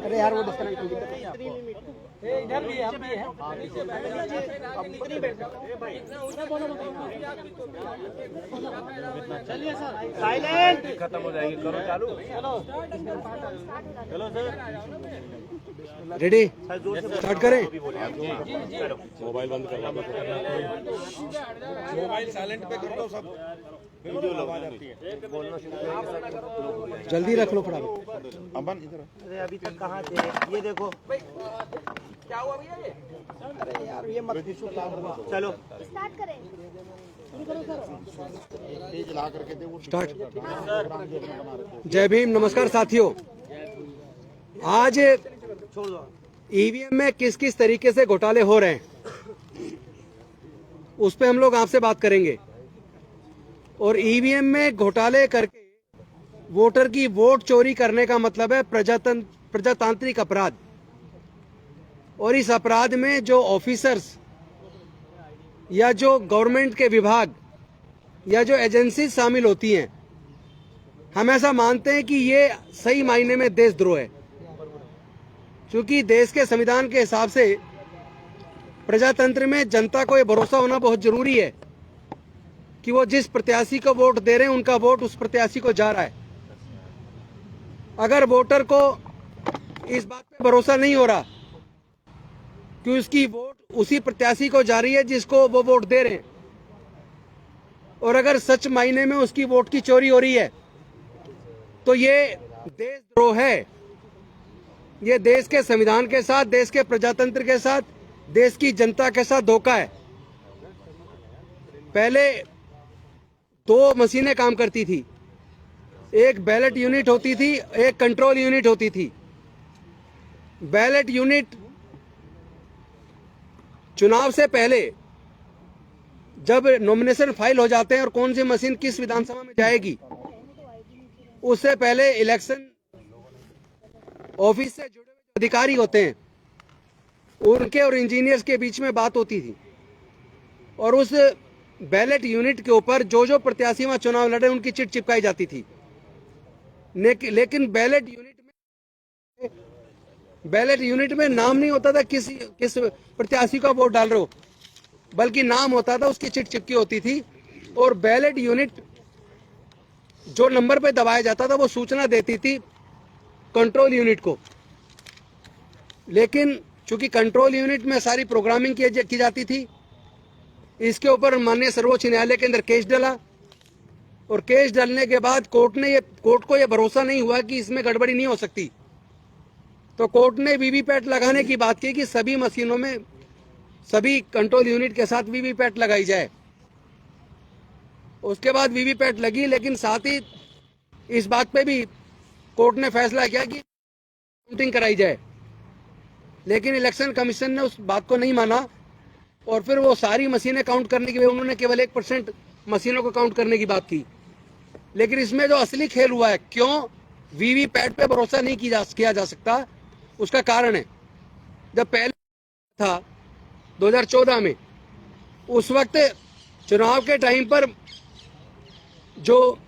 अरे यार वो डिस्कनेक्ट कर दिया। इधर भी हम भी है। चलिए सर, साइलेंट। खत्म हो जाएगी, करो चालू। चलो सर, रेडी, स्टार्ट करें। मोबाइल बंद कर लो, मोबाइल साइलेंट पे कर दो सब, वीडियो आवाज आती है। जल्दी रख लो फटाफट। अमन इधर। अरे अभी तक कहाँ थे? ये देखो क्या हुआ भैया ये? अरे यार ये मत चलो स्टार्ट करें। तेज ला करके दे वो स्टार्ट। जय भीम, नमस्कार साथियों। आज छोड़ दो। ईवीएम में किस किस तरीके से घोटाले हो रहे हैं उस पे हम लोग आपसे बात करेंगे। और ईवीएम में घोटाले करके वोटर की वोट चोरी करने का मतलब है प्रजातांत्रिक अपराध। और इस अपराध में जो ऑफिसर्स या जो गवर्नमेंट के विभाग या जो एजेंसी शामिल होती हैं, हम ऐसा मानते हैं कि ये सही मायने में देशद्रोह है। क्योंकि देश के संविधान के हिसाब से प्रजातंत्र में जनता को ये भरोसा होना बहुत जरूरी है कि वो जिस प्रत्याशी को वोट दे रहे हैं उनका वोट उस प्रत्याशी को जा रहा है। अगर वोटर को इस बात पे भरोसा नहीं हो रहा कि उसकी वोट उसी प्रत्याशी को जा रही है जिसको वो वोट दे रहे हैं, और अगर सच मायने में उसकी वोट की चोरी हो रही है, तो ये देशद्रोह है। ये देश के संविधान के साथ, देश के प्रजातंत्र के साथ, देश की जनता के साथ धोखा है। पहले दो मशीनें काम करती थी, एक बैलेट यूनिट होती थी, एक कंट्रोल यूनिट होती थी। बैलेट यूनिट चुनाव से पहले जब नॉमिनेशन फाइल हो जाते हैं और कौन सी मशीन किस विधानसभा में जाएगी, उससे पहले इलेक्शन ऑफिस से जुड़े हुए अधिकारी होते हैं, उनके और इंजीनियर्स के बीच में बात होती थी। और उस बैलेट यूनिट के ऊपर जो जो प्रत्याशी वहां चुनाव लड़े उनकी चिट चिपकाई जाती थी। लेकिन बैलेट यूनिट में नाम नहीं होता था किस प्रत्याशी का वोट डाल रहे हो, बल्कि नाम होता था, उसकी चिट चिपकी होती थी। और बैलेट यूनिट जो नंबर पे दबाया जाता था वो सूचना देती थी कंट्रोल यूनिट को। लेकिन चूंकि कंट्रोल यूनिट में सारी प्रोग्रामिंग की जाती थी, इसके ऊपर माननीय सर्वोच्च न्यायालय के अंदर केस डला। और केस डलने के बाद कोर्ट को यह भरोसा नहीं हुआ कि इसमें गड़बड़ी नहीं हो सकती, तो कोर्ट ने वीवीपैट लगाने की बात की कि सभी मशीनों में, सभी कंट्रोल यूनिट के साथ वीवीपैट लगाई जाए। उसके बाद वीवीपैट लगी, लेकिन साथ ही इस बात पे भी कोर्ट ने फैसला किया कि काउंटिंग कराई जाए। लेकिन इलेक्शन कमीशन ने उस बात को नहीं माना और फिर वो सारी मशीनें काउंट करने की बजाय उन्होंने केवल 1% मशीनों को काउंट करने की बात की। लेकिन इसमें जो असली खेल हुआ है, क्यों वीवीपैट पे भरोसा नहीं किया जा सकता, उसका कारण है, जब पहले था 2014 में, उस वक्त चुनाव के टाइम पर जो